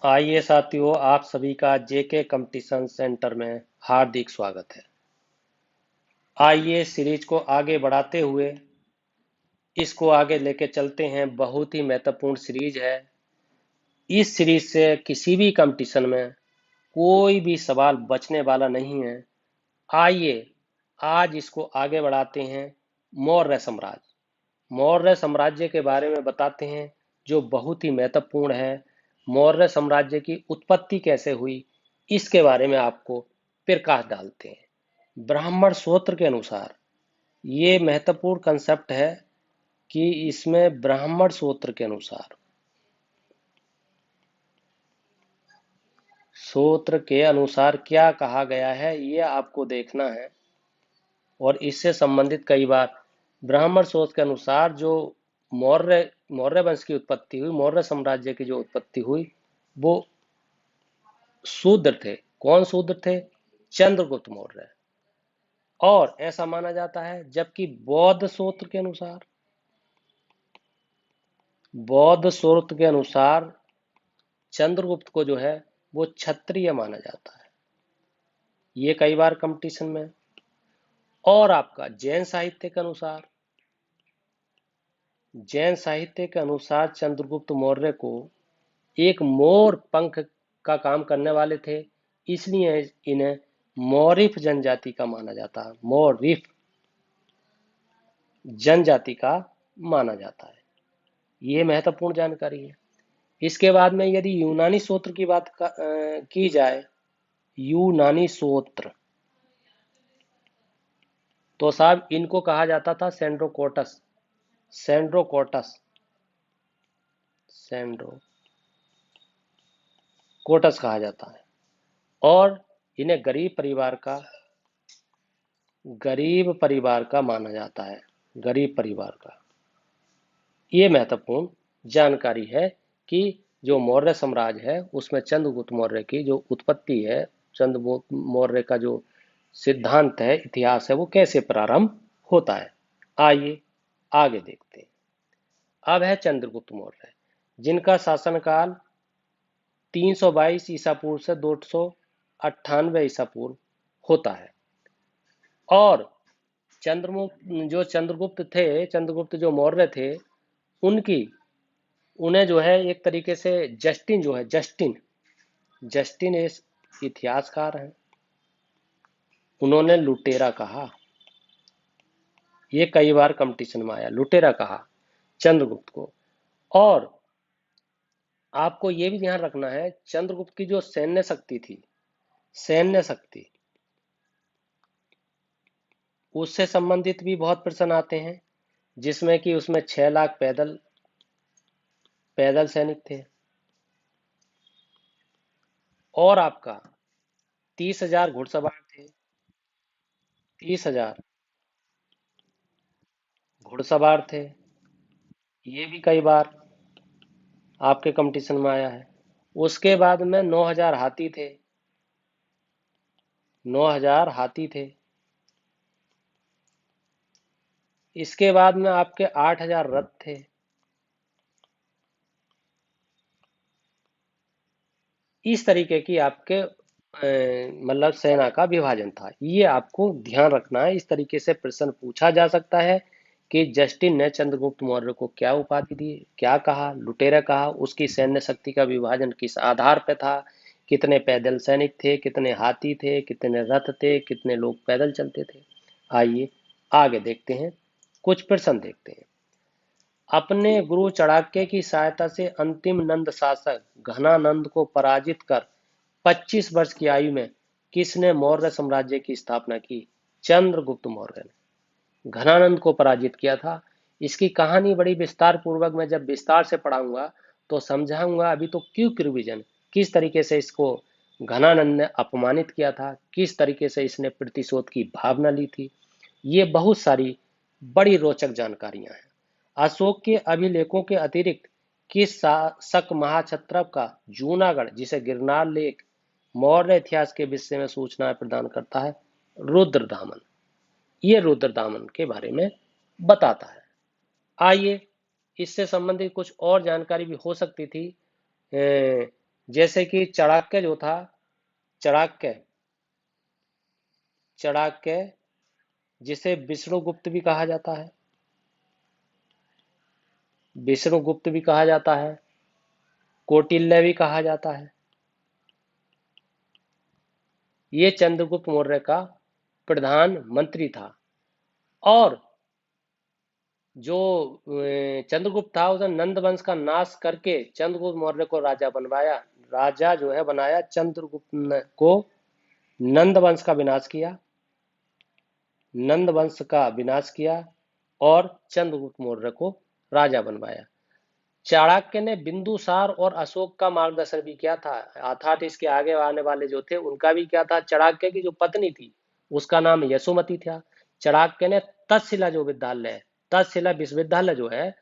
आइए साथियों, आप सभी का जेके कंपटीशन सेंटर में हार्दिक स्वागत है। आइए सीरीज को आगे बढ़ाते हुए इसको आगे लेके चलते हैं। बहुत ही महत्वपूर्ण सीरीज है। इस सीरीज से किसी भी कंपटीशन में कोई भी सवाल बचने वाला नहीं है। आइए आज इसको आगे बढ़ाते हैं। मौर्य साम्राज्य, मौर्य साम्राज्य के बारे में बताते हैं, जो बहुत ही महत्वपूर्ण है। मौर्य साम्राज्य की उत्पत्ति कैसे हुई, इसके बारे में आपको प्रकाश डालते हैं। ब्राह्मण सूत्र के अनुसार ये महत्वपूर्ण कंसेप्ट है कि इसमें ब्राह्मण सूत्र के अनुसार, सूत्र के अनुसार क्या कहा गया है, ये आपको देखना है। और इससे संबंधित कई बार ब्राह्मण सोच के अनुसार जो मौर्य मौर्य वंश की उत्पत्ति हुई, मौर्य साम्राज्य की जो उत्पत्ति हुई, वो शूद्र थे। कौन शूद्र थे? चंद्रगुप्त मौर्य। और ऐसा माना जाता है, जबकि बौद्ध सूत्र के अनुसार चंद्रगुप्त को जो है वो क्षत्रिय माना जाता है। ये कई बार कंपटीशन में। और आपका जैन साहित्य के अनुसार चंद्रगुप्त मौर्य को एक मोर पंख का काम करने वाले थे, इसलिए इन्हें मौरिफ जनजाति का माना जाता है। मौरिफ जनजाति का माना जाता है। ये महत्वपूर्ण जानकारी है। इसके बाद में यदि यूनानी सूत्र की बात की जाए, यूनानी सूत्र, तो साहब इनको कहा जाता था सेंड्रोकोटस। सेंड्रोकोटस सेंड्रोकोटस कहा जाता है। और इन्हें गरीब परिवार का माना जाता है। गरीब परिवार का। ये महत्वपूर्ण जानकारी है कि जो मौर्य साम्राज्य है उसमें चंद्रगुप्त मौर्य की जो उत्पत्ति है, चंद्रगुप्त मौर्य का जो सिद्धांत है, इतिहास है, वो कैसे प्रारंभ होता है। आइए आगे देखते हैं। अब है चंद्रगुप्त मौर्य, जिनका शासनकाल 322 ईसा पूर्व से 298 ईसा पूर्व होता है। और चंद्रगुप्त जो मौर्य थे, उनकी उन्हें जो है एक तरीके से जस्टिन इस इतिहासकार हैं, उन्होंने लुटेरा कहा। ये कई बार कंपटीशन में आया, लुटेरा कहा चंद्रगुप्त को। और आपको ये भी ध्यान रखना है, चंद्रगुप्त की जो सैन्य शक्ति, उससे संबंधित भी बहुत प्रश्न आते हैं, जिसमें कि उसमें 6 लाख पैदल सैनिक थे। और आपका 30,000 घुड़सवार थे। 30,000 घुड़सवार थे। ये भी कई बार आपके कंपटीशन में आया है। उसके बाद में 9,000 हाथी थे। 9,000 हाथी थे। इसके बाद में आपके 8,000 रथ थे। इस तरीके की आपके मतलब सेना का विभाजन था। ये आपको ध्यान रखना है। इस तरीके से प्रश्न पूछा जा सकता है कि जस्टिन ने चंद्रगुप्त मौर्य को क्या उपाधि दी, क्या कहा, लुटेरा कहा, उसकी सैन्य शक्ति का विभाजन किस आधार पर था, कितने पैदल सैनिक थे, कितने हाथी थे, कितने रथ थे, कितने लोग पैदल चलते थे। आइए आगे देखते हैं, कुछ प्रश्न देखते हैं। अपने गुरु चाणक्य की सहायता से अंतिम नंद शासक घनानंद को पराजित कर 25 वर्ष की आयु में किसने मौर्य साम्राज्य की स्थापना की? चंद्रगुप्त मौर्य ने घनानंद को पराजित किया था। इसकी कहानी बड़ी विस्तार पूर्वक मैं जब विस्तार से पढ़ाऊंगा तो समझाऊंगा। अभी तो क्विक रिवीजन, किस तरीके से इसको घनानंद ने अपमानित किया था, किस तरीके से इसने प्रतिशोध की भावना ली थी, ये बहुत सारी बड़ी रोचक जानकारियां हैं। अशोक के अभिलेखों के अतिरिक्त किस शासक महाक्षत्रप का जूनागढ़, जिसे गिरनार लेक, मौर्य इतिहास के विषय में सूचनाएं प्रदान करता है? रुद्रदामन। ये रुद्रदामन के बारे में बताता है। आइए इससे संबंधित कुछ और जानकारी भी हो सकती थी। जैसे कि चाणक्य जो था, चाणक्य चाणक्य जिसे विष्णुगुप्त भी कहा जाता है, विष्णुगुप्त भी कहा जाता है, कौटिल्य भी कहा जाता है, ये चंद्रगुप्त मौर्य का प्रधानमंत्री था। और जो चंद्रगुप्त था उसने नंद वंश का नाश करके चंद्रगुप्त मौर्य को राजा बनवाया, राजा जो है बनाया, को नंद वंश का विनाश किया, नंद वंश का विनाश किया और चंद्रगुप्त मौर्य को राजा बनवाया। चाणक्य ने बिंदुसार और अशोक का मार्गदर्शन भी किया था, अर्थात इसके आगे आने वाले जो थे उनका भी क्या था। चाणक्य की जो पत्नी थी उसका नाम यशोमती था। चाणक्य ने तक्षशिला जो विद्यालय है, तक्षशिला विश्वविद्यालय जो है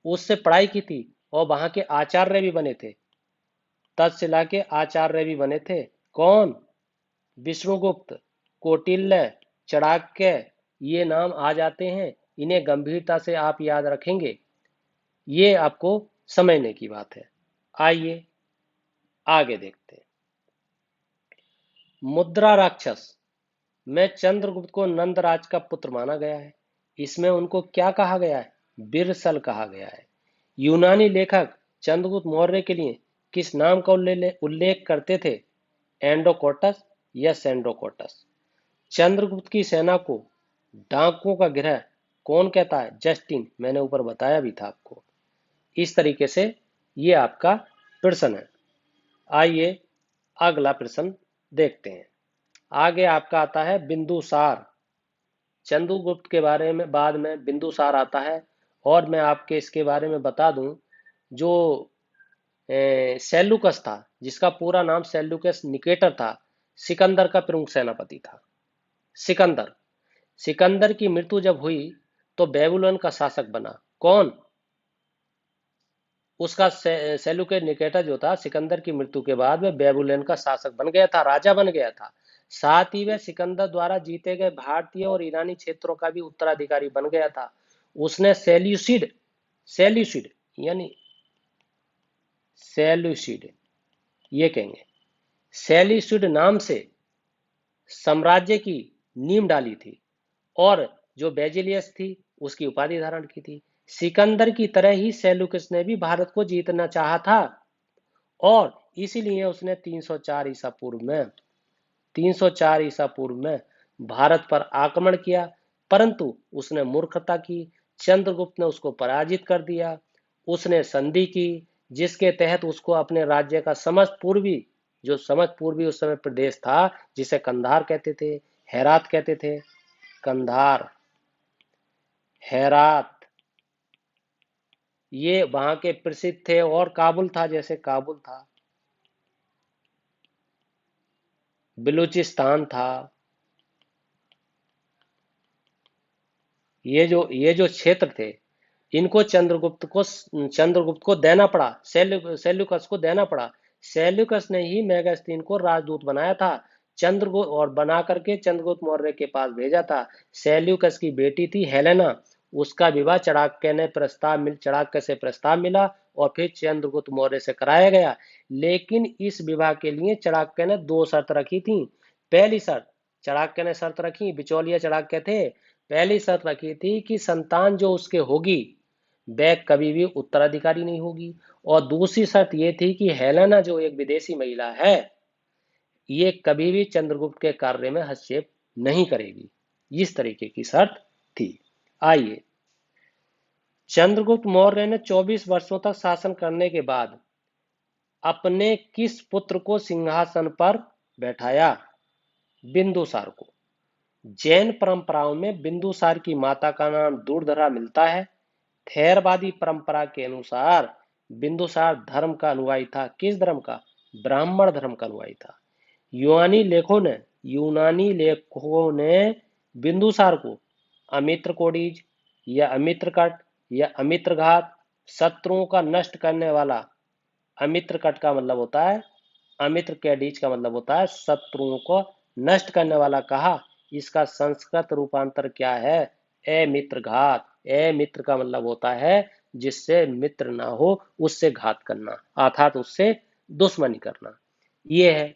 उससे पढ़ाई की थी और वहां के आचार्य भी बने थे, तक्षशिला के आचार्य भी बने थे। कौन? विष्णुगुप्त, कौटिल्य, चाणक्य, ये नाम आ जाते हैं, इन्हें गंभीरता से आप याद रखेंगे, ये आपको समझने की बात है। आइए आगे देखते हैं। मुद्रा राक्षस में चंद्रगुप्त को नंदराज का पुत्र माना गया है। इसमें उनको क्या कहा गया है? बिरसल कहा गया है। यूनानी लेखक चंद्रगुप्त मौर्य के लिए किस नाम का उल्लेख करते थे? एंडोकोटस या सेंडोकोटस। चंद्रगुप्त की सेना को डाकुओं का गिरह कौन कहता है? जस्टिन, मैंने ऊपर बताया भी था आपको। इस तरीके से ये आपका प्रश्न है। आइए अगला प्रश्न देखते हैं। आगे आपका आता है बिंदुसार। चंद्रगुप्त के बारे में बाद में बिंदुसार आता है। और मैं आपके इसके बारे में बता दूं, जो सेल्यूकस था, जिसका पूरा नाम सेल्यूकस निकेटर था, सिकंदर का प्रमुख सेनापति था। सिकंदर, सिकंदर की मृत्यु जब हुई तो बेबीलोन का शासक बना कौन? उसका सेल्यूकस निकेटर जो था, सिकंदर की मृत्यु के बाद वह बेबीलोन का शासक बन गया था, राजा बन गया था। साथ ही वह सिकंदर द्वारा जीते गए भारतीय और ईरानी क्षेत्रों का भी उत्तराधिकारी बन गया था। उसने सेल्यूसिड, सेल्यूसिड यानी सेल्यूसिड, ये कहेंगे, सेल्यूसिड नाम से साम्राज्य की नींव डाली थी और जो बेजिलियस थी उसकी उपाधि धारण की थी। सिकंदर की तरह ही सेल्यूकस ने भी भारत को जीतना चाहा था और इसीलिए उसने 304 ईसा पूर्व में 304 ईसा पूर्व में भारत पर आक्रमण किया, परंतु उसने मूर्खता की। चंद्रगुप्त ने उसको पराजित कर दिया। उसने संधि की जिसके तहत उसको अपने राज्य का समस्त पूर्वी उस समय प्रदेश था, जिसे कंधार कहते थे, हेरात कहते थे, कंधार, हेरात, ये वहां के प्रसिद्ध थे। और काबुल था, जैसे काबुल था, बलूचिस्तान था। ये जो क्षेत्र थे, इनको चंद्रगुप्त को देना पड़ा, सेल्यूकस को देना पड़ा। सेल्यूकस ने ही मेगास्तीन को राजदूत बनाया था, चंद्रगुप्त, और बना करके चंद्रगुप्त मौर्य के पास भेजा था। सेल्यूकस की बेटी थी हेलेना, उसका विवाह चाणक्य से प्रस्ताव मिला और फिर चंद्रगुप्त मौर्य से कराया गया। लेकिन इस विवाह के लिए चाणक्य ने दो शर्त रखी थी। पहली शर्त चाणक्य ने शर्त रखी, बिचौलिया चाणक्य थे। पहली शर्त रखी थी कि संतान जो उसके होगी वह कभी भी उत्तराधिकारी नहीं होगी, और दूसरी शर्त यह थी कि हेलेना जो एक विदेशी महिला है, ये कभी भी चंद्रगुप्त के कार्य में हस्तक्षेप नहीं करेगी। इस तरीके की शर्त थी। आइए, चंद्रगुप्त मौर्य ने 24 वर्षों तक शासन करने के बाद अपने किस पुत्र को सिंहासन पर बैठाया? बिंदुसार को। जैन परंपराओं में बिंदुसार की माता का नाम दूरधरा मिलता है। थेरवादी परंपरा के अनुसार बिंदुसार धर्म का अनुयायी था। किस धर्म का? ब्राह्मण धर्म का अनुयायी था। यूनानी लेखकों ने बिंदुसार को अमित्रकोडिज या अमित्रकट या अमित्रघात, शत्रुओं का नष्ट करने वाला, अमित्रकट का मतलब होता है, अमित्रकेडिज का मतलब होता है शत्रुओं को नष्ट करने वाला कहा। इसका संस्कृत रूपांतर क्या है? अमित्रघात। अमित्र का मतलब होता है जिससे मित्र ना हो, उससे घात करना, अर्थात उससे दुश्मनी करना, ये है।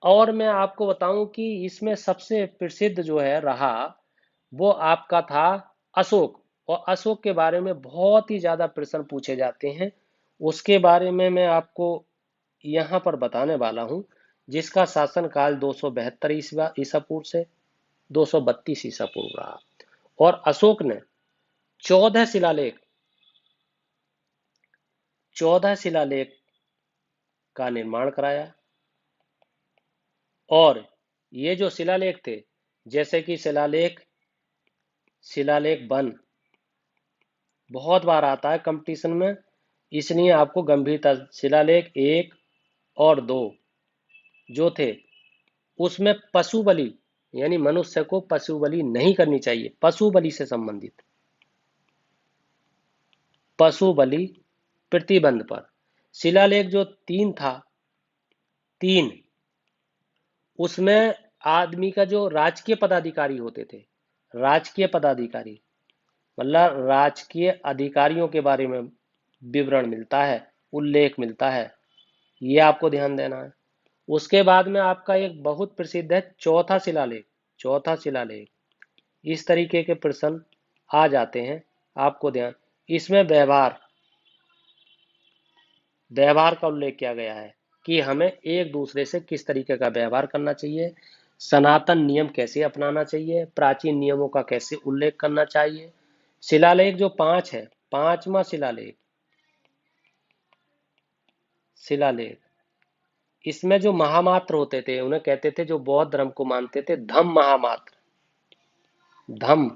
और मैं आपको बताऊं कि इसमें सबसे प्रसिद्ध जो है रहा, वो आपका था अशोक। और अशोक के बारे में बहुत ही ज्यादा प्रश्न पूछे जाते हैं। उसके बारे में मैं आपको यहाँ पर बताने वाला हूँ, जिसका शासनकाल 272 ईसा पूर्व से 232 ईसा पूर्व रहा। और अशोक ने 14 शिलालेख 14 शिलालेख का निर्माण कराया। और ये जो शिलालेख थे, जैसे कि शिलालेख वन बहुत बार आता है कंपटीशन में, इसलिए आपको गंभीरता, शिलालेख 1 और 2 जो थे, उसमें पशु बलि, यानी मनुष्य को पशु बलि नहीं करनी चाहिए, पशु बलि से संबंधित पशु बलि प्रतिबंध पर। शिलालेख जो 3 था, 3, उसमें आदमी का जो राजकीय पदाधिकारी होते थे, राजकीय पदाधिकारी मतलब राजकीय अधिकारियों के बारे में विवरण मिलता है, उल्लेख मिलता है, ये आपको ध्यान देना है। उसके बाद में आपका एक बहुत प्रसिद्ध है चौथा शिलालेख। चौथा शिलालेख इस तरीके के प्रश्न आ जाते हैं, आपको ध्यान, इसमें व्यवहार व्यवहार का उल्लेख किया गया है कि हमें एक दूसरे से किस तरीके का व्यवहार करना चाहिए, सनातन नियम कैसे अपनाना चाहिए, प्राचीन नियमों का कैसे उल्लेख करना चाहिए। शिलालेख जो 5 है, पांचवा शिलालेख, इसमें जो महामात्र होते थे, उन्हें कहते थे, जो बौद्ध धर्म को मानते थे, धम्म महामात्र। धम्म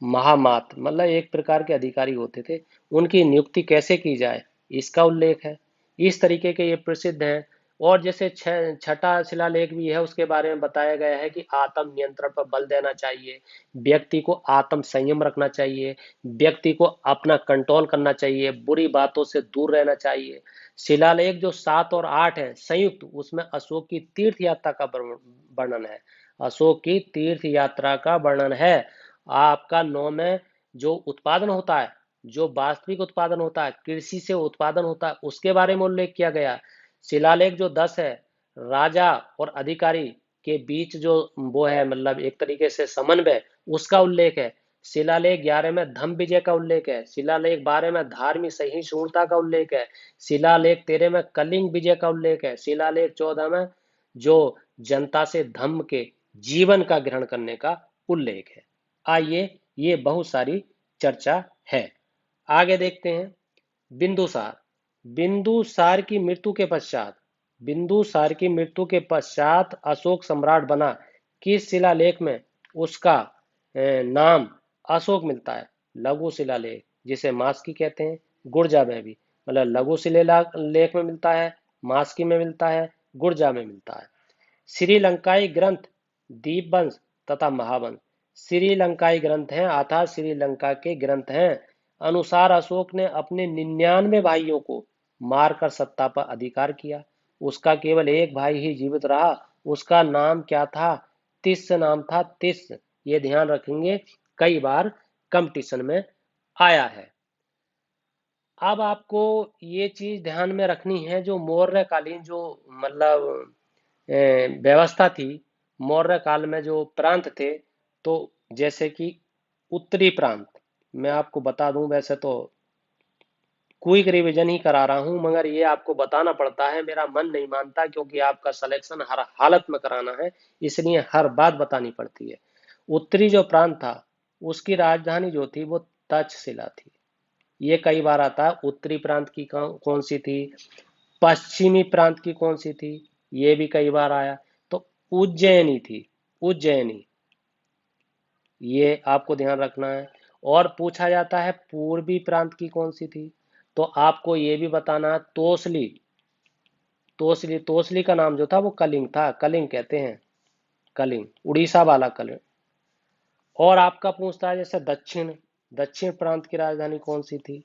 महामात्र मतलब एक प्रकार के अधिकारी होते थे, उनकी नियुक्ति कैसे की जाए, इसका उल्लेख है। इस तरीके के ये प्रसिद्ध हैं। और जैसे छठा शिलालेख भी है, उसके बारे में बताया गया है कि आत्म नियंत्रण पर बल देना चाहिए, व्यक्ति को आत्म संयम रखना चाहिए, व्यक्ति को अपना कंट्रोल करना चाहिए, बुरी बातों से दूर रहना चाहिए। शिलालेख जो 7 और 8 है संयुक्त, उसमें अशोक की तीर्थ यात्रा का वर्णन है। अशोक की तीर्थ यात्रा का वर्णन है। आपका 9 में जो उत्पादन होता है, जो वास्तविक उत्पादन होता है, कृषि से उत्पादन होता है, उसके बारे में उल्लेख किया गया। शिलालेख जो 10 है, राजा और अधिकारी के बीच जो वो है, मतलब एक तरीके से समन्वय, उसका उल्लेख है। शिलालेख 11 में धम्म विजय का उल्लेख है। शिलालेख 12 में धार्मिक सहिष्णुता का उल्लेख है। शिलालेख 13 में कलिंग विजय का उल्लेख है। शिलालेख 14 में जो जनता से धम्म के जीवन का ग्रहण करने का उल्लेख है। आइए, ये बहुत सारी चर्चा है। आगे देखते हैं। बिंदुसार बिंदुसार की मृत्यु के पश्चात बिंदुसार की मृत्यु के पश्चात अशोक सम्राट बना। किस शिलालेख में उसका नाम अशोक मिलता है? लघु शिलालेख, जिसे मास्की कहते हैं। गुर्जा में भी, मतलब लघु शिलालेख में मिलता है, मास्की में मिलता है, गुर्जा में मिलता है। श्रीलंकाई ग्रंथ दीपवंश तथा महावंश, श्रीलंकाई ग्रंथ हैं अर्थात श्रीलंका के ग्रंथ हैं। अनुसार अशोक ने अपने 99 भाइयों को मारकर सत्ता पर अधिकार किया। उसका केवल एक भाई ही जीवित रहा। उसका नाम क्या था? तिस नाम था, तिस। ये ध्यान रखेंगे, कई बार कंपटीशन में आया है। अब आपको ये चीज ध्यान में रखनी है, जो मौर्यकालीन जो मतलब व्यवस्था थी, मौर्य काल में जो प्रांत थे, तो जैसे कि उत्तरी प्रांत, मैं आपको बता दूं, वैसे तो क्विक रिवीजन ही करा रहा हूं, मगर ये आपको बताना पड़ता है, मेरा मन नहीं मानता, क्योंकि आपका सिलेक्शन हर हालत में कराना है, इसलिए हर बात बतानी पड़ती है। उत्तरी जो प्रांत था, उसकी राजधानी जो थी वो तक्षशिला थी। ये कई बार आता है। उत्तरी प्रांत की कौन सी थी, पश्चिमी प्रांत की कौन सी थी, ये भी कई बार आया। तो उज्जैनी थी, उज्जैनी, ये आपको ध्यान रखना है। और पूछा जाता है पूर्वी प्रांत की कौन सी थी, तो आपको ये भी बताना है तोसली। तोसली का नाम जो था वो कलिंग था, कलिंग कहते हैं, कलिंग, उड़ीसा वाला कलिंग। और आपका पूछता है जैसे दक्षिण दक्षिण प्रांत की राजधानी कौन सी थी,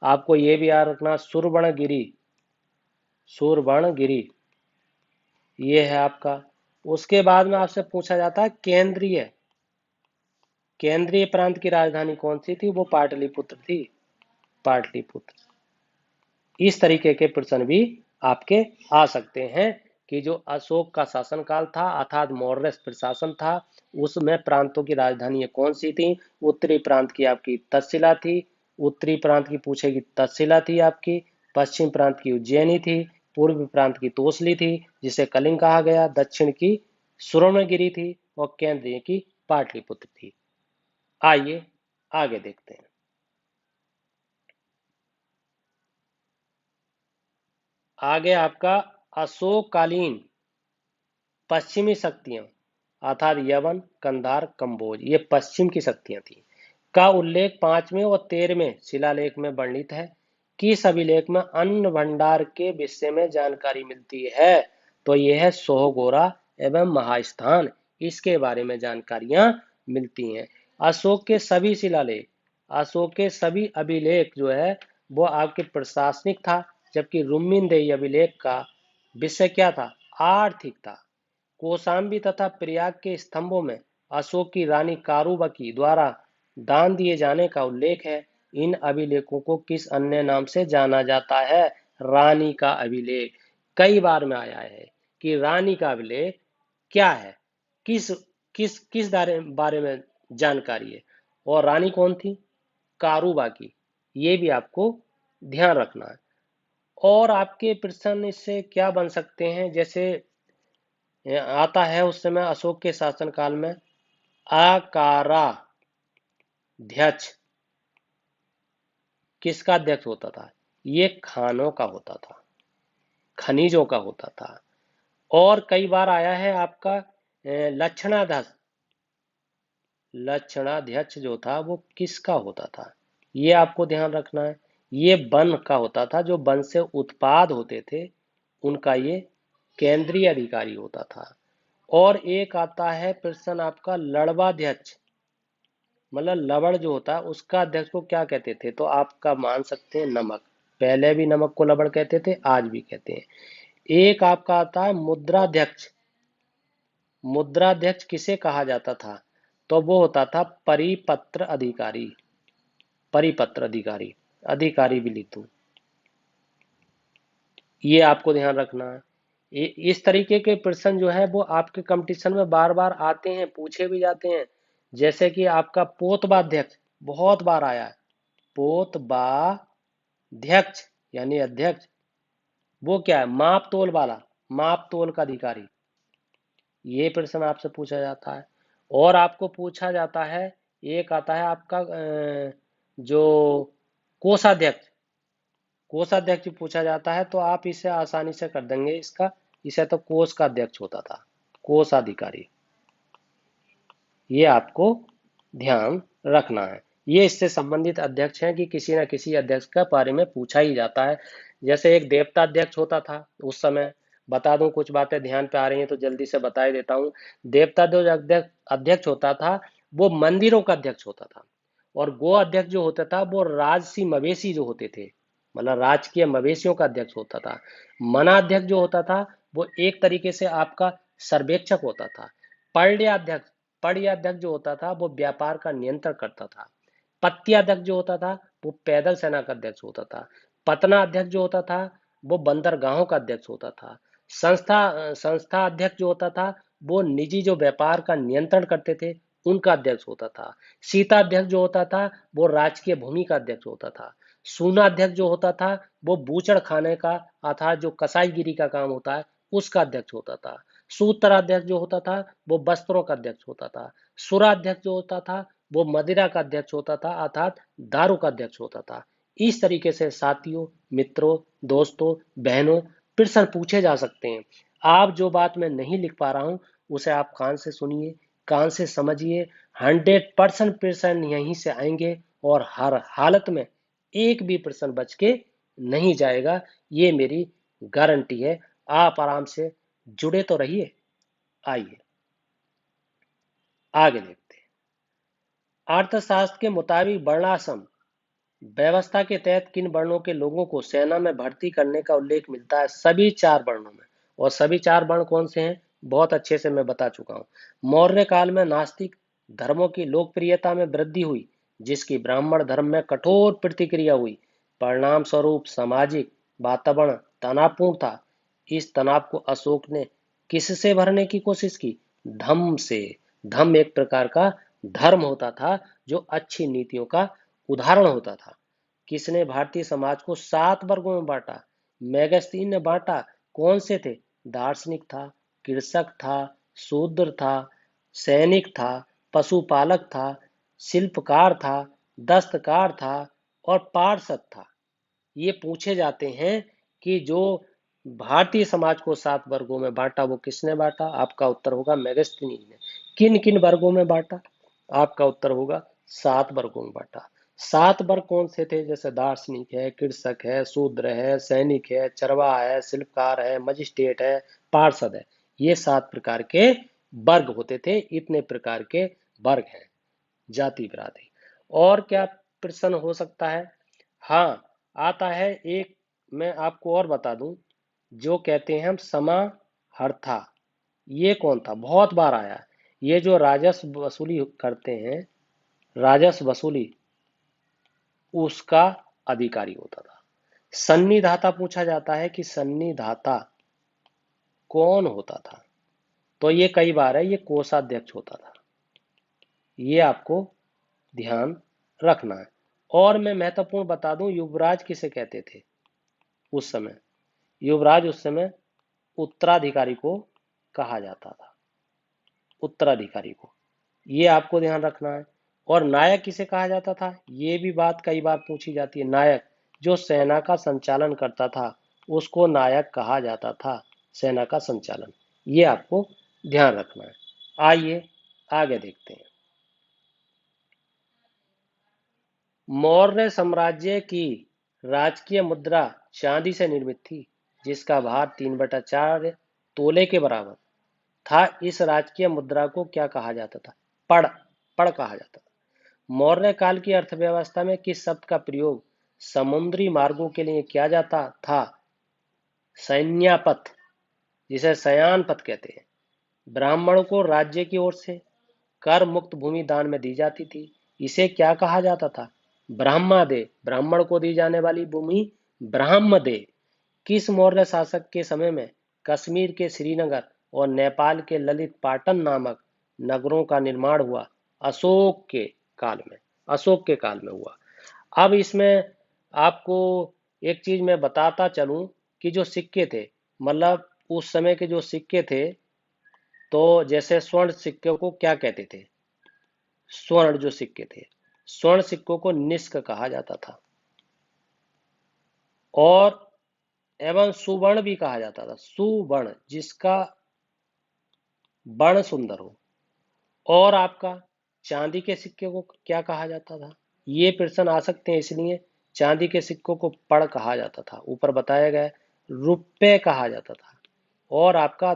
आपको ये भी याद रखना, सुरवणगिरी, सुरवणगिरी, ये है आपका। उसके बाद में आपसे पूछा जाता है केंद्रीय प्रांत की राजधानी कौन सी थी, वो पाटलिपुत्र थी, पाटलिपुत्र। इस तरीके के प्रश्न भी आपके आ सकते हैं कि जो अशोक का शासनकाल था अर्थात मौर्य प्रशासन था, उसमें प्रांतों की राजधानी कौन सी थी? उत्तरी प्रांत की आपकी तक्षशिला थी, उत्तरी प्रांत की पूछेगी तक्षशिला थी आपकी, पश्चिम प्रांत की उज्जैनी थी, पूर्व प्रांत की तोसली थी जिसे कलिंग कहा गया, दक्षिण की सुवर्णगिरी थी और केंद्रीय की पाटलिपुत्र थी। आइए आगे देखते हैं। आगे आपका अशोककालीन पश्चिमी शक्तियां अर्थात यवन, कंधार, कंबोज, ये पश्चिम की शक्तियां थी का उल्लेख 5वें और 13वें शिलालेख में वर्णित है। किस अभिलेख में अन्न भंडार के विषय में जानकारी मिलती है? तो यह है सोहगोरा एवं महास्थान, इसके बारे में जानकारियां मिलती हैं। अशोक के सभी शिलालेख, अशोक के सभी अभिलेख जो है वो आपके प्रशासनिक था, जबकि रुम्मीनदेही अभिलेख का विषय क्या था? आर्थिक था। कौशाम्बी तथा प्रयाग के स्तंभों में अशोक की रानी कारूबकी द्वारा दान दिए जाने का उल्लेख है। इन अभिलेखों को किस अन्य नाम से जाना जाता है? रानी का अभिलेख। कई बार में आया है कि रानी का अभिलेख क्या है, किस किस बारे में जानकारी है, और रानी कौन थी? कारूबाकी। ये भी आपको ध्यान रखना है। और आपके प्रश्न इससे क्या बन सकते हैं, जैसे आता है उस समय अशोक के शासनकाल में अकाराध्यक्ष किसका अध्यक्ष होता था? ये खानों का होता था, खनिजों का होता था। और कई बार आया है आपका लक्षणाध्यक्ष, लक्षणाध्यक्ष जो था वो किसका होता था? ये आपको ध्यान रखना है। ये वन का होता था, जो वन से उत्पाद होते थे उनका ये केंद्रीय अधिकारी होता था। और एक आता है प्रश्न आपका लड़वाध्यक्ष, मतलब लवण जो होता है उसका अध्यक्ष को क्या कहते थे? तो आपका मान सकते हैं नमक। पहले भी नमक को लवण कहते थे, आज भी कहते हैं। एक आपका आता है मुद्राध्यक्ष। मुद्राध्यक्ष किसे कहा जाता था? तो वो होता था परिपत्र अधिकारी, परिपत्र अधिकारी, अधिकारी भी लिखूं। ये आपको ध्यान रखना है। इस तरीके के प्रश्न जो है वो आपके कंपटीशन में बार बार आते हैं, पूछे भी जाते हैं। जैसे कि आपका पोतवाध्यक्ष बहुत बार आया है। पोतवाध्यक्ष यानी अध्यक्ष, वो क्या है? माप तोल वाला, माप तोल का अधिकारी। ये प्रश्न आपसे पूछा जाता है। और आपको पूछा जाता है, एक आता है आपका जो कोषाध्यक्ष, कोषाध्यक्ष पूछा जाता है, तो आप इसे आसानी से कर देंगे इसका। इसे तो कोष का अध्यक्ष होता था, कोषाधिकारी। ये आपको ध्यान रखना है। ये इससे संबंधित अध्यक्ष हैं कि किसी न किसी अध्यक्ष के बारे में पूछा ही जाता है। जैसे एक देवता अध्यक्ष होता था उस समय, बता दूं, कुछ बातें ध्यान पे आ रही हैं तो जल्दी से बता ही देता हूँ। देवता जो अध्यक्ष अध्यक्ष होता था वो मंदिरों का अध्यक्ष होता था। और गो अध्यक्ष जो होता था वो राजसी मवेशी जो होते थे, मतलब राजकीय मवेशियों का अध्यक्ष होता था। मनाध्यक्ष जो होता था वो एक तरीके से आपका सर्वेक्षक होता था। पर्याध्यक्ष, पर्याध्यक्ष जो होता था वो व्यापार का नियंत्रण करता था। पत्याध्यक्ष जो होता था वो पैदल सेना का अध्यक्ष होता था। पतनाध्यक्ष जो होता था वो बंदरगाहों का अध्यक्ष होता था। संस्था अध्यक्ष जो होता था वो निजी जो व्यापार का नियंत्रण करते थे उनका अध्यक्ष होता था। शीताध्यक्ष जो होता था वो राजकीय भूमि का अध्यक्ष होता था। सूनाध्यक्ष जो होता था वो बूचड़ खाने का अर्थात जो कसाईगिरी का काम होता है उसका अध्यक्ष होता था। सूत्राध्यक्ष जो होता था वो वस्त्रों का अध्यक्ष होता था। सुराध्यक्ष जो होता था वो मदिरा का अध्यक्ष होता था अर्थात दारू का अध्यक्ष होता था। इस तरीके से साथियों, मित्रों, दोस्तों, बहनों, प्रश्न पूछे जा सकते हैं। आप जो बात मैं नहीं लिख पा रहा हूं उसे आप कान से सुनिए, कान से समझिए। 100% प्रश्न यहीं से आएंगे और हर हालत में एक भी प्रश्न बच के नहीं जाएगा, ये मेरी गारंटी है। आप आराम से जुड़े तो रहिए। आइए आगे देखते हैं। अर्थशास्त्र के मुताबिक वर्णाश्रम व्यवस्था के तहत किन वर्णों के लोगों को सेना में भर्ती करने का उल्लेख मिलता है? सभी 4 वर्णों में। और सभी 4 वर्ण कौन से हैं? बहुत अच्छे से मैं बता चुका हूं। मौर्य काल में नास्तिक धर्मों की लोकप्रियता में वृद्धि हुई, जिसकी ब्राह्मण धर्म में कठोर प्रतिक्रिया हुई। परिणाम स्वरूप सामाजिक वातावरण तनावपूर्ण था। इस तनाव को अशोक ने किससे भरने की कोशिश की? धम्म से। धम्म एक प्रकार का धर्म होता था जो अच्छी नीतियों का उदाहरण होता था। किसने भारतीय समाज को 7 वर्गों में बांटा? मैगस्तीन ने बांटा। कौन से थे? दार्शनिक था, कृषक था, शूद्र था, सैनिक था, पशुपालक था, शिल्पकार था, दस्तकार था और पार्षद था। ये पूछे जाते हैं कि जो भारतीय समाज को 7 वर्गों में बांटा वो किसने बांटा? आपका उत्तर होगा मेगस्तीनी ने। किन किन वर्गों में बांटा? आपका उत्तर होगा 7 वर्गों में बांटा। 7 वर्ग कौन से थे? जैसे दार्शनिक है, कृषक है, शूद्र है, सैनिक है, चरवाहा है, शिल्पकार है, मजिस्ट्रेट है, पार्षद है। ये 7 प्रकार के वर्ग होते थे। इतने प्रकार के वर्ग हैं जाति बिरादरी। और क्या प्रश्न हो सकता है? हाँ, आता है एक। मैं आपको और बता दूं, जो कहते हैं हम समाहर्ता, ये कौन था? बहुत बार आया। ये जो राजस्व वसूली करते हैं, राजस्व वसूली, उसका अधिकारी होता था। सन्निधाता पूछा जाता है कि सन्निधाता कौन होता था? तो ये कई बार है, ये कोषाध्यक्ष होता था। ये आपको ध्यान रखना है। और मैं महत्वपूर्ण बता दूं, युवराज किसे कहते थे उस समय? युवराज उस समय उत्तराधिकारी को कहा जाता था। उत्तराधिकारी को, ये आपको ध्यान रखना है। और नायक किसे कहा जाता था? ये भी बात कई बार पूछी जाती है। नायक जो सेना का संचालन करता था उसको नायक कहा जाता था। सेना का संचालन, ये आपको ध्यान रखना है। आइए आगे देखते हैं। मौर्य साम्राज्य की राजकीय मुद्रा चांदी से निर्मित थी, जिसका भार 3/4 तोले के बराबर था। इस राजकीय मुद्रा को क्या कहा जाता था? पड़। पड़ कहा जाता था। मौर्य काल की अर्थव्यवस्था में किस शब्द का प्रयोग समुद्री मार्गों के लिए किया जाता था? सैन्यापथ, जिसे शयान पथ कहते हैं। ब्राह्मणों को राज्य की ओर से कर मुक्त भूमि दान में दी जाती थी। इसे क्या कहा जाता था? ब्राह्मदे। ब्राह्मण को दी जाने वाली भूमि ब्राह्मदे। किस मौर्य शासक के समय में कश्मीर के श्रीनगर और नेपाल के ललित पाटन नामक नगरों का निर्माण हुआ? अशोक के काल में। अशोक के काल में हुआ। अब इसमें आपको एक चीज मैं बताता चलूं कि जो सिक्के थे, मतलब उस समय के जो सिक्के थे, तो जैसे स्वर्ण सिक्के को क्या कहते थे? स्वर्ण जो सिक्के थे, स्वर्ण सिक्कों को निष्क कहा जाता था। और एवं सुवर्ण भी कहा जाता था। सुवर्ण, जिसका वर्ण सुंदर हो। और आपका चांदी के सिक्के को क्या कहा जाता था? ये प्रश्न आ सकते हैं, इसलिए चांदी के सिक्कों को पड़ कहा जाता था। ऊपर बताया गया रुपये कहा जाता था। और आपका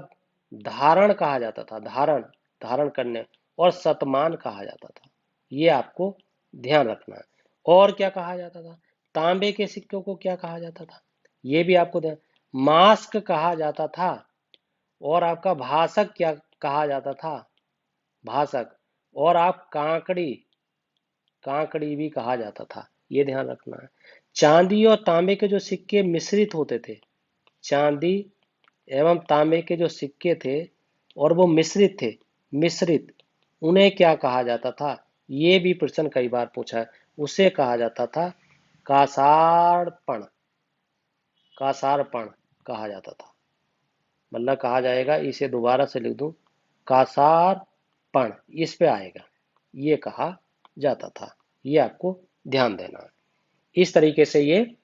धारण कहा जाता था। धारण, धारण करने। और शतमान कहा जाता था। ये आपको ध्यान रखना है। और क्या कहा जाता था? तांबे के सिक्कों को क्या कहा जाता था? ये भी आपको ध्यान। मास्क कहा जाता था। और आपका भाषक क्या कहा जाता था? भाषक। और आप कांकड़ी, कांकड़ी भी कहा जाता था। ये ध्यान रखना है। चांदी और तांबे के जो सिक्के मिश्रित होते थे, चांदी एवं तांबे के जो सिक्के थे और वो मिश्रित थे, मिश्रित, उन्हें क्या कहा जाता था? ये भी प्रश्न कई बार पूछा है। उसे कहा जाता था कासारपण। कासारपण कहा जाता था। मतलब कहा जाएगा, इसे दोबारा से लिख दूं, कासारपण, इस पे आएगा। ये कहा जाता था। ये आपको ध्यान देना है। इस तरीके से ये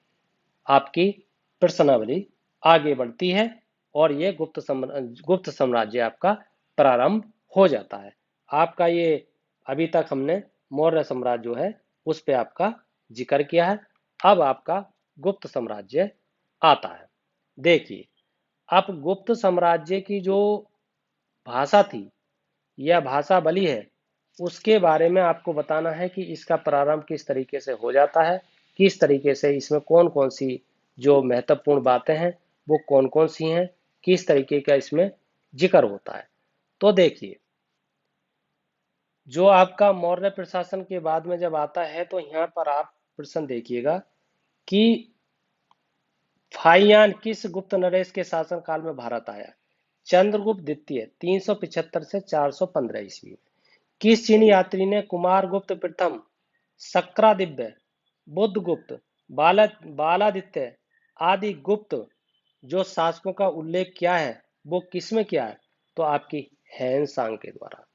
आपकी प्रश्नावली आगे बढ़ती है और ये गुप्त साम्राज्य आपका प्रारंभ हो जाता है। आपका ये अभी तक हमने मौर्य साम्राज्य जो है उस पे आपका जिक्र किया है। अब आपका गुप्त साम्राज्य आता है। देखिए, अब गुप्त साम्राज्य की जो भाषा थी या भाषा बली है, उसके बारे में आपको बताना है कि इसका प्रारंभ किस तरीके से हो जाता है, किस तरीके से इसमें कौन कौन सी जो महत्वपूर्ण बातें हैं वो कौन कौन सी हैं, किस तरीके का इसमें जिक्र होता है। तो देखिए, जो आपका मौर्य प्रशासन के बाद में जब आता है तो यहाँ पर आप प्रश्न देखिएगा कि फाहियान किस गुप्त नरेश के शासनकाल में भारत आया? चंद्रगुप्त द्वितीय 375 से 415 ईस्वी में। किस चीनी यात्री ने कुमारगुप्त प्रथम, शक्रादिव्य, बुद्धगुप्त, बालादित्य आदि गुप्त जो शासकों का उल्लेख किया है वो किसमें किया है? तो आपकी हैंसांग के द्वारा।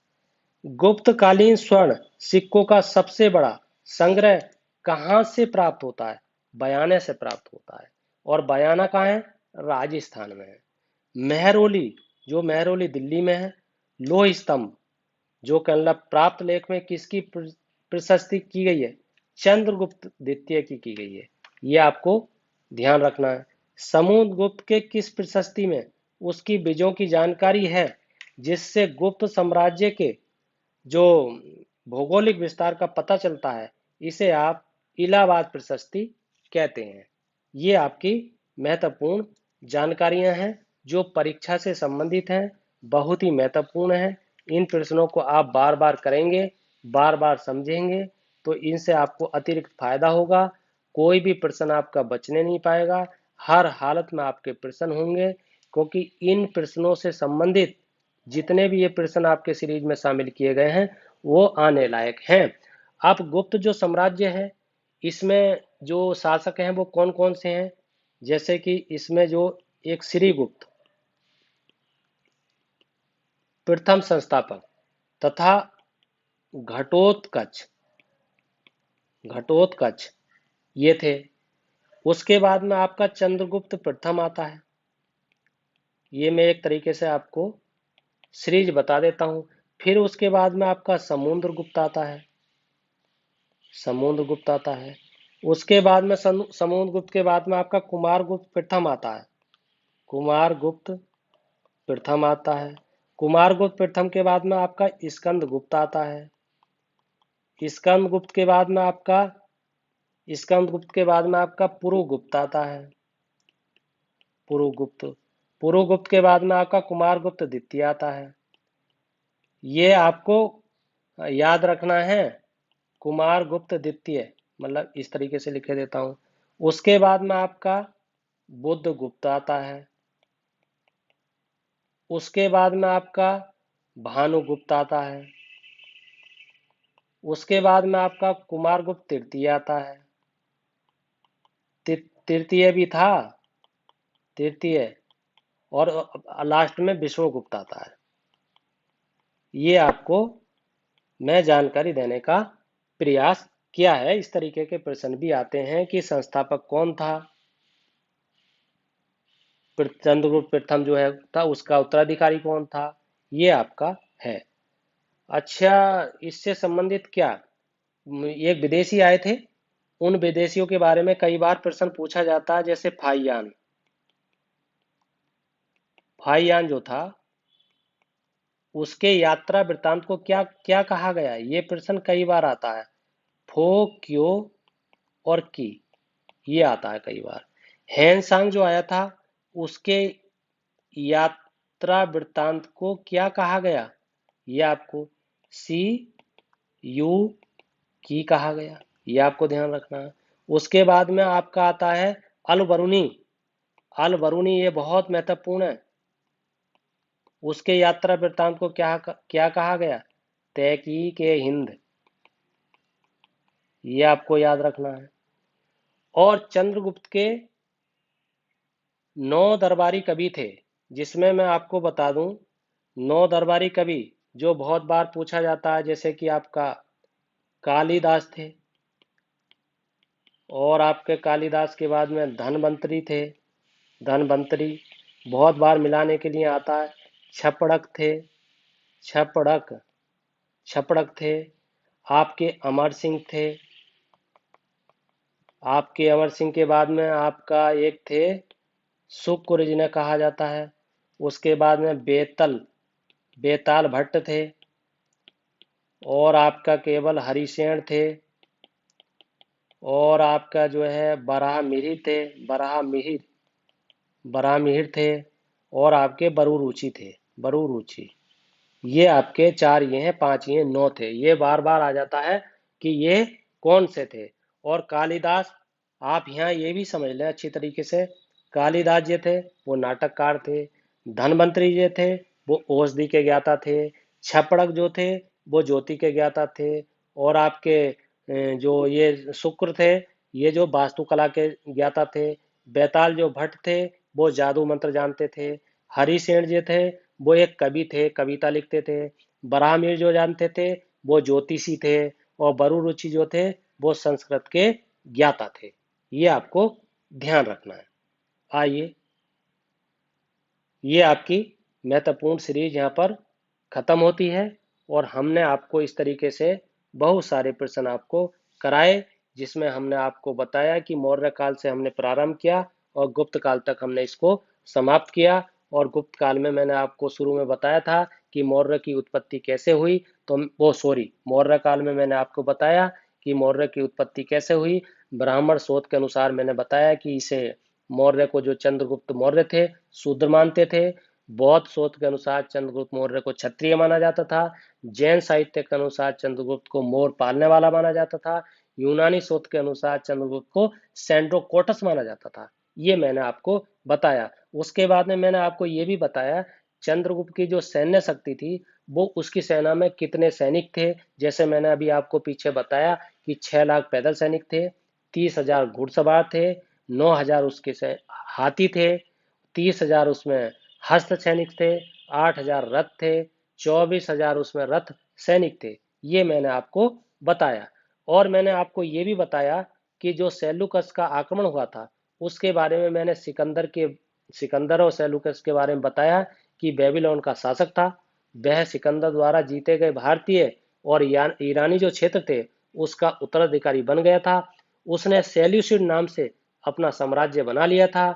गुप्तकालीन स्वर्ण सिक्कों का सबसे बड़ा संग्रह कहां से प्राप्त होता है? बयाने से प्राप्त होता है। और बयाना कहाँ है? राजस्थान में है। मेहरौली, जो मेहरौली दिल्ली में है। लोह स्तंभ, जो कन्नड़ प्राप्त लेख में किसकी प्रशस्ति की गई है? चंद्रगुप्त द्वितीय की गई है। ये आपको ध्यान रखना है। समुद्रगुप्त के किस प्रशस्ति में उसकी विजयों की जानकारी है, जिससे गुप्त साम्राज्य के जो भौगोलिक विस्तार का पता चलता है? इसे आप इलाहाबाद प्रशस्ति कहते हैं। ये आपकी महत्वपूर्ण जानकारियां हैं जो परीक्षा से संबंधित हैं, बहुत ही महत्वपूर्ण है। इन प्रश्नों को आप बार बार करेंगे, बार बार समझेंगे तो इनसे आपको अतिरिक्त फायदा होगा। कोई भी प्रश्न आपका बचने नहीं पाएगा, हर हालत में आपके प्रश्न होंगे, क्योंकि इन प्रश्नों से संबंधित जितने भी ये प्रश्न आपके सीरीज में शामिल किए गए हैं वो आने लायक हैं। अब गुप्त जो साम्राज्य है, इसमें जो शासक हैं वो कौन कौन से हैं? जैसे कि इसमें जो एक श्रीगुप्त प्रथम संस्थापक तथा घटोत्कच घटोत्कच ये थे। उसके बाद में आपका चंद्रगुप्त प्रथम आता है। ये मैं एक तरीके से आपको सीरीज बता देता हूं। फिर उसके बाद में आपका समुद्रगुप्त आता है। समुद्रगुप्त आता है। उसके बाद में समुद्रगुप्त के बाद में आपका कुमारगुप्त प्रथम आता है। कुमारगुप्त प्रथम आता है। कुमारगुप्त प्रथम के बाद में आपका स्कंदगुप्त आता है। स्कंदगुप्त के बाद में आपका स्कंदगुप्त के बाद में आपका पुरुगुप्त आता है। पुरुगुप्त पुरुगुप्त के बाद में आपका कुमारगुप्त द्वितीय आता है। ये आपको याद रखना है। कुमारगुप्त द्वितीय मतलब इस तरीके से लिखे देता हूं। उसके बाद में आपका बुद्धगुप्त आता है। उसके बाद में आपका भानुगुप्त आता है। उसके बाद में आपका कुमारगुप्त तृतीय आता है। तृतीय भी था, तृतीय, और लास्ट में विष्णुगुप्त आता है। ये आपको मैं जानकारी देने का प्रयास किया है। इस तरीके के प्रश्न भी आते हैं कि संस्थापक कौन था, चंद्रगुप्त प्रथम जो है था उसका उत्तराधिकारी कौन था, ये आपका है। अच्छा, इससे संबंधित क्या एक विदेशी आए थे, उन विदेशियों के बारे में कई बार प्रश्न पूछा जाता है। जैसे फाहियान, फाहियान जो था उसके यात्रा वृत्तांत को क्या क्या कहा गया? ये प्रश्न कई बार आता है। फो, क्यो और की, ये आता है कई बार। हैंसांग जो आया था उसके यात्रा वृत्तांत को क्या कहा गया? ये आपको सी यू की कहा गया। ये आपको ध्यान रखना है। उसके बाद में आपका आता है अल बरूनी। अल बरूनी ये बहुत महत्वपूर्ण है। उसके यात्रा वृत्तांत को क्या क्या कहा गया? तहकीक ए हिंद। ये आपको याद रखना है। और चंद्रगुप्त के 9 दरबारी कवि थे, जिसमें मैं आपको बता दूं 9 दरबारी कवि जो बहुत बार पूछा जाता है, जैसे कि आपका कालिदास थे, और आपके कालिदास के बाद में धनवंतरी थे। धनवंतरी बहुत बार मिलाने के लिए आता है। छपड़क थे, छपड़क छपड़क थे। आपके अमर सिंह थे। आपके अमर सिंह के बाद में आपका एक थे शुक्र जिन्हें कहा जाता है। उसके बाद में बेताल भट्ट थे। और आपका केवल हरिशेन थे। और आपका जो है बराह मिहिर थे। बराह मिहिर थे। और आपके बरूरुचि थे। बरूरुचि। ये आपके 4 ये हैं, 5 ये 9 थे। ये बार बार आ जाता है कि ये कौन से थे। और कालिदास, आप यहाँ ये भी समझ लें अच्छी तरीके से, कालिदास जी थे वो नाटककार थे। धनवंतरी जी थे वो औषधि के ज्ञाता थे। छपड़क जो थे वो ज्योति के ज्ञाता थे। और आपके जो ये शुक्र थे ये जो वास्तुकला के ज्ञाता थे। बेताल जो भट्ट थे वो जादू मंत्र जानते थे। हरिसेन जी थे वो एक कवि थे, कविता लिखते थे। बराहमीर जो जानते थे वो ज्योतिषी थे। और बरु रुचि जो थे वो संस्कृत के ज्ञाता थे। ये आपको ध्यान रखना है। आइए, ये आपकी महत्वपूर्ण सीरीज यहाँ पर खत्म होती है। और हमने आपको इस तरीके से बहुत सारे प्रश्न आपको कराए, जिसमें हमने आपको बताया कि मौर्य काल से हमने प्रारंभ किया और गुप्त काल तक हमने इसको समाप्त किया। और गुप्त काल में मैंने आपको शुरू में बताया था कि मौर्य की उत्पत्ति कैसे हुई। तो वो सॉरी, मौर्य काल में मैंने आपको बताया कि मौर्य की उत्पत्ति कैसे हुई। ब्राह्मण शोध के अनुसार मैंने बताया कि इसे मौर्य को जो चंद्रगुप्त मौर्य थे शूद्र मानते थे। बौद्ध शोध के अनुसार चंद्रगुप्त मौर्य को क्षत्रिय माना जाता था। जैन साहित्य के अनुसार चंद्रगुप्त को मोर पालने वाला माना जाता था। यूनानी शोध के अनुसार चंद्रगुप्त को सेंड्रोकोटस माना जाता था। ये मैंने आपको बताया। उसके बाद में मैंने आपको ये भी बताया चंद्रगुप्त की जो सैन्य शक्ति थी वो उसकी सेना में कितने सैनिक थे। जैसे मैंने अभी आपको पीछे बताया कि 6 लाख पैदल सैनिक थे, 30,000 घुड़सवार थे, 9,000 उसके हाथी थे, 30,000 उसमें हस्त सैनिक थे, 8,000 रथ थे, 24,000 उसमें रथ सैनिक थे। ये मैंने आपको बताया। और मैंने आपको ये भी बताया कि जो सेल्यूकस का आक्रमण हुआ था उसके बारे में मैंने सिकंदर और सेल्यूकस के बारे में बताया कि बेबीलोन का शासक था। वह सिकंदर द्वारा जीते गए भारतीय और ईरानी जो क्षेत्र थे उसका उत्तराधिकारी बन गया था। उसने सेल्यूसिड नाम से अपना साम्राज्य बना लिया था।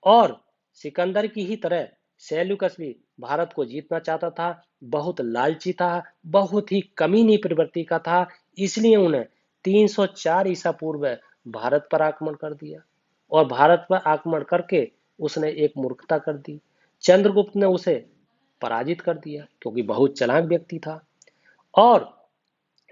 और सिकंदर की ही तरह सेल्यूकस भी भारत को जीतना चाहता था। बहुत लालची था, बहुत ही कमीनी प्रवृत्ति का था। इसलिए उन्हें 304 ईसा पूर्व भारत पर आक्रमण कर दिया। और भारत पर आक्रमण करके उसने एक मूर्खता कर दी। चंद्रगुप्त ने उसे पराजित कर दिया क्योंकि बहुत चालाक व्यक्ति था। और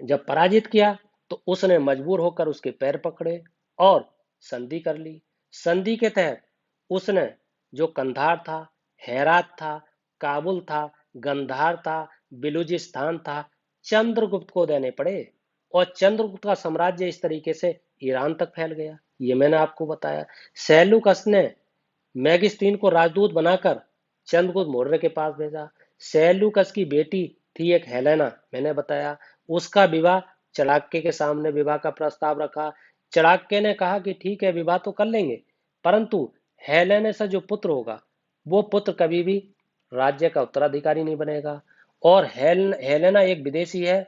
जब पराजित किया तो उसने मजबूर होकर उसके पैर पकड़े और संधि कर ली। संधि के तहत उसने जो कंधार था, हेरात था, काबुल था, गंधार था, बिलूचिस्तान था, चंद्रगुप्त को देने पड़े। और चंद्रगुप्त का साम्राज्य इस तरीके से ईरान तक फैल गया। ये मैंने आपको बताया। सेल्यूकस ने मेगिस्तीन को राजदूत बनाकर चंद्रगुप्त मौर्य के पास भेजा। सेल्यूकस की बेटी थी एक हेलेना, मैंने बताया। उसका विवाह चाणक्य के सामने विवाह का प्रस्ताव रखा। चाणक्य ने कहा कि ठीक है विवाह तो कर लेंगे, परंतु हेलेना से जो पुत्र होगा वो पुत्र कभी भी राज्य का उत्तराधिकारी नहीं बनेगा। और हेलेना एक विदेशी है,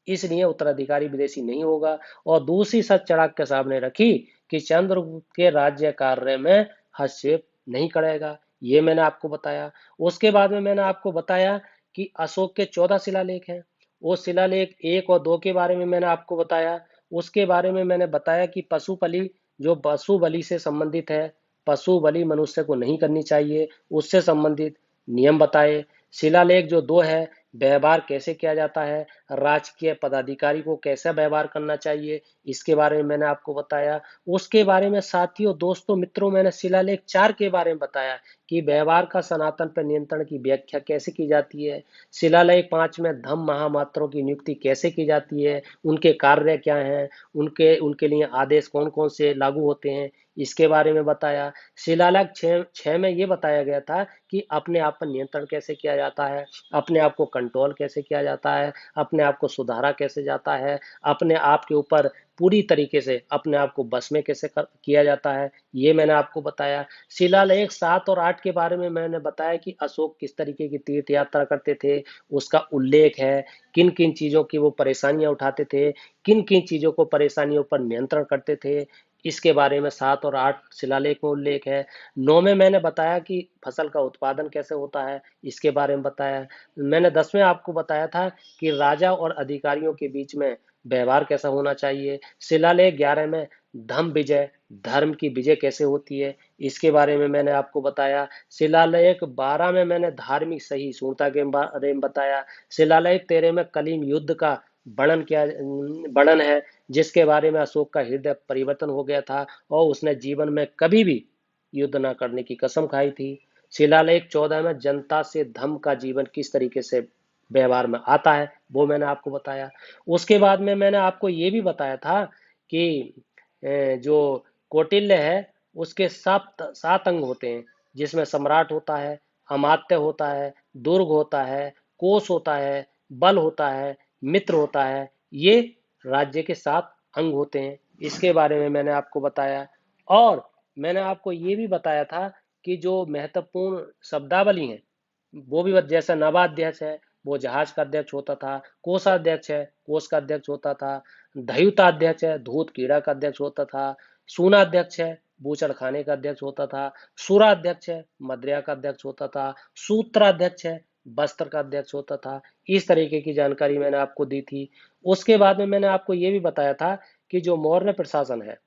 इसलिए उत्तराधिकारी विदेशी नहीं होगा। और दूसरी शर्त चाणक्य के सामने रखी कि चंद्रगुप्त के राज्य कार्य में हस्तक्षेप नहीं करेगा। ये मैंने आपको बताया। उसके बाद में मैंने आपको बताया कि अशोक के 14 शिलालेख हैं। वो शिलालेख 1 और 2 के बारे में मैंने आपको बताया। उसके बारे में मैंने बताया कि पशुपली जो पशु बलि से संबंधित है, पशु बलि मनुष्य को नहीं करनी चाहिए, उससे संबंधित नियम बताए। शिलालेख जो 2 है, व्यवहार कैसे किया जाता है, राजकीय पदाधिकारी को कैसा व्यवहार करना चाहिए, इसके बारे में मैंने आपको बताया। उसके बारे में साथियों, दोस्तों, मित्रों, मैंने शिलालेख 4 के बारे में बताया कि व्यवहार का सनातन पर नियंत्रण की व्याख्या कैसे की जाती है। शिलालेख 5 में धम्म महामात्रों की नियुक्ति कैसे की जाती है, उनके कार्य क्या हैं, उनके उनके लिए आदेश कौन कौन से लागू होते हैं, इसके बारे में बताया। शिलालेख 6 में ये बताया गया था कि अपने आप पर नियंत्रण कैसे किया जाता है, अपने आप को कंट्रोल कैसे किया जाता है, अपने आप को सुधारा कैसे जाता है, अपने आप के ऊपर पूरी तरीके से अपने आप को बस में कैसे किया जाता है, ये मैंने आपको बताया। शिलालेख 7 और 8 के बारे में मैंने बताया कि अशोक किस तरीके की तीर्थ यात्रा करते थे, उसका उल्लेख है, किन किन चीजों की वो परेशानियां उठाते थे, किन किन चीजों को परेशानियों पर नियंत्रण करते थे, इसके बारे में 7 और 8 शिलालेख में उल्लेख है। 9 में मैंने बताया कि फसल का उत्पादन कैसे होता है, इसके बारे में बताया। मैंने 10 में आपको बताया था कि राजा और अधिकारियों के बीच में व्यवहार कैसा होना चाहिए। शिलालेख 11 में धर्म विजय, धर्म की विजय कैसे होती है, इसके बारे में मैंने आपको बताया। शिलालेख 12 में मैंने धार्मिक सहिष्णुता के बारे में बताया। शिलालेख 13 में कलिंग युद्ध का वर्णन है, जिसके बारे में अशोक का हृदय परिवर्तन हो गया था और उसने जीवन में कभी भी युद्ध न करने की कसम खाई थी। शिलालेख 14 में जनता से धर्म का जीवन किस तरीके से व्यवहार में आता है वो मैंने आपको बताया। उसके बाद में मैंने आपको ये भी बताया था कि जो कौटिल्य है उसके 7 अंग होते हैं, जिसमें सम्राट होता है, अमात्य होता है, दुर्ग होता है, कोष होता है, बल होता है, मित्र होता है। ये राज्य के 7 अंग होते हैं। इसके बारे में मैंने आपको बताया। और मैंने आपको ये भी बताया था कि जो महत्वपूर्ण शब्दावली है वो भी जैसा नवाध्यक्ष है वो जहाज का अध्यक्ष होता था, कोषाध्यक्ष है कोष का अध्यक्ष होता था, धयुताध्यक्ष है धूत कीड़ा का अध्यक्ष होता था, सूनाध्यक्ष है बूचड़ खाने का अध्यक्ष होता था, सुराध्यक्ष है मद्रिया का अध्यक्ष होता था, सूत्राध्यक्ष है बस्त्र का अध्यक्ष होता था। इस तरीके की जानकारी मैंने आपको दी थी। उसके बाद में मैंने आपको ये भी बताया था कि जो मौर्य प्रशासन है,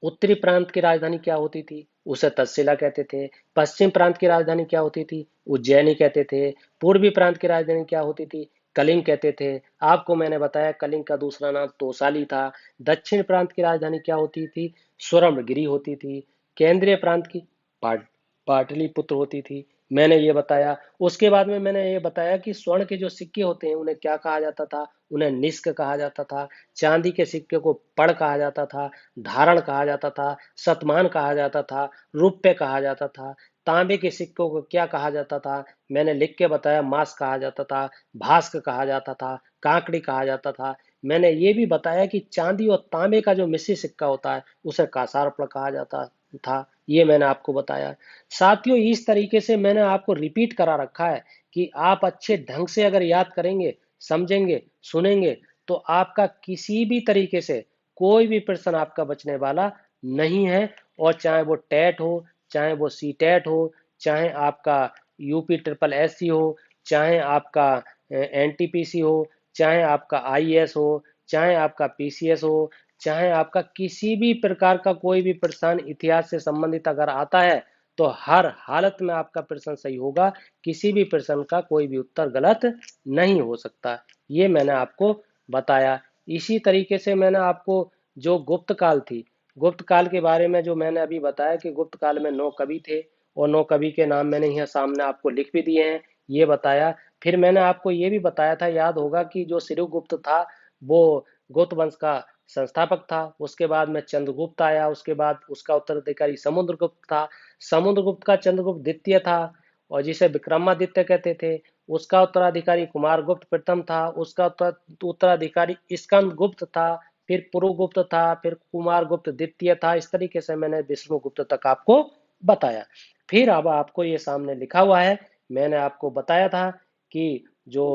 उत्तरी प्रांत की राजधानी क्या होती थी, उसे तक्षशिला कहते थे। पश्चिम प्रांत की राजधानी क्या होती थी, उज्जैनी कहते थे। पूर्वी प्रांत की राजधानी क्या होती थी, कलिंग कहते थे। आपको मैंने बताया कलिंग का दूसरा नाम तोसाली था। दक्षिण प्रांत की राजधानी क्या होती थी, सुवर्णगिरी होती थी। केंद्रीय प्रांत की पाट पाटलिपुत्र होती थी। मैंने ये बताया। उसके बाद में मैंने ये बताया कि स्वर्ण के जो सिक्के होते हैं उन्हें क्या कहा जाता था, उन्हें निष्क कहा जाता था। चांदी के सिक्के को पड़ कहा जाता था, धारण कहा जाता था, शतमान कहा जाता था, रुपये कहा जाता था। तांबे के सिक्कों को क्या कहा जाता था, मैंने लिख के बताया, मास कहा जाता था, भास्क कहा जाता था, कांकड़ी कहा जाता था। मैंने ये भी बताया कि चांदी और तांबे का जो मिश्रित सिक्का होता है उसे कासारपड़ कहा जाता था। ये मैंने आपको बताया। साथियों, इस तरीके से मैंने आपको रिपीट करा रखा है कि आप अच्छे ढंग से अगर याद करेंगे, समझेंगे, सुनेंगे तो आपका किसी भी तरीके से कोई भी प्रश्न आपका बचने वाला नहीं है। और चाहे वो टेट हो, चाहे वो सी टेट हो, चाहे आपका यूपी ट्रिपल एस सी हो, चाहे आपका एनटीपीसी हो, चाहे आपका आईएएस हो, चाहे आपका पीसीएस हो, चाहे आपका किसी भी प्रकार का कोई भी प्रश्न इतिहास से संबंधित अगर आता है तो हर हालत में आपका प्रश्न सही होगा। किसी भी प्रश्न का कोई भी उत्तर गलत नहीं हो सकता। ये मैंने आपको बताया। इसी तरीके से मैंने आपको जो गुप्त काल थी, गुप्त काल के बारे में जो मैंने अभी बताया कि गुप्त काल में 9 कवि थे और 9 कवि के नाम मैंने यहाँ सामने आपको लिख भी दिए हैं, ये बताया। फिर मैंने आपको ये भी बताया था, याद होगा, कि जो श्रीगुप्त था वो गुप्त वंश का संस्थापक था। उसके बाद में चंद्रगुप्त आया, उसके बाद उसका उत्तराधिकारी समुद्रगुप्त था। समुद्रगुप्त का चंद्रगुप्त द्वितीय था और जिसे विक्रमादित्य कहते थे। उसका उत्तराधिकारी कुमारगुप्त प्रथम था। उसका उत्तराधिकारी स्कंदगुप्त था। फिर पुरुगुप्त था। फिर कुमारगुप्त द्वितीय था। इस तरीके से मैंने विष्णुगुप्त तक आपको बताया। फिर अब आपको ये सामने लिखा हुआ है, मैंने आपको बताया था कि जो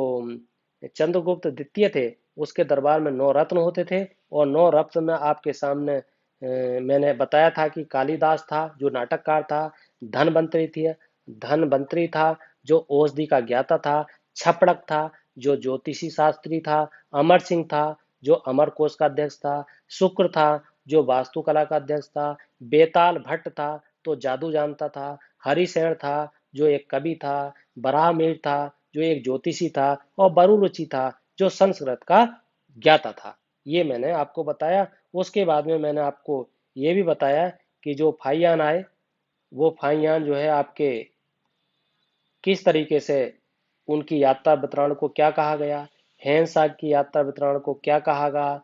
चंद्रगुप्त द्वितीय थे उसके दरबार में 9 रत्न होते थे और 9 रत्न में आपके सामने मैंने बताया था कि कालिदास था जो नाटककार था, धनवंतरी थी धनवंतरी था जो औषधि का ज्ञाता था, छपड़क था जो ज्योतिषी शास्त्री था, अमर सिंह था जो अमर कोश का अध्यक्ष था, शुक्र था जो वास्तुकला का अध्यक्ष था, बेताल भट्ट था तो जादू जानता था, हरिसेन था जो एक कवि था, बराहमीर था जो एक ज्योतिषी था और बरुरुचि था जो संस्कृत का ज्ञाता था। ये मैंने आपको बताया। उसके बाद में मैंने आपको ये भी बताया कि जो फाइयान आए वो फाइयान जो है आपके किस तरीके से उनकी यात्रा वृतांत को क्या कहा गया, हेनसाग की यात्रा वृतांत को क्या कहा गया,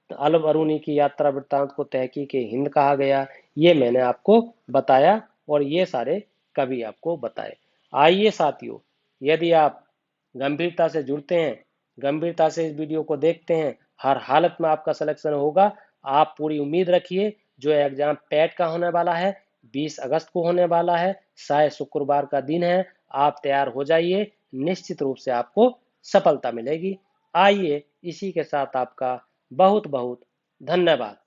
अल बरूनी की यात्रा वृत्तांत को तहकीक हिंद कहा गया। ये मैंने आपको बताया और ये सारे कवि आपको बताए। आइए साथियों, यदि आप गंभीरता से जुड़ते हैं, गंभीरता से इस वीडियो को देखते हैं, हर हालत में आपका सिलेक्शन होगा। आप पूरी उम्मीद रखिए। जो एग्जाम पैट का होने वाला है 20 अगस्त को होने वाला है, शायद शुक्रवार का दिन है। आप तैयार हो जाइए, निश्चित रूप से आपको सफलता मिलेगी। आइए, इसी के साथ आपका बहुत बहुत धन्यवाद।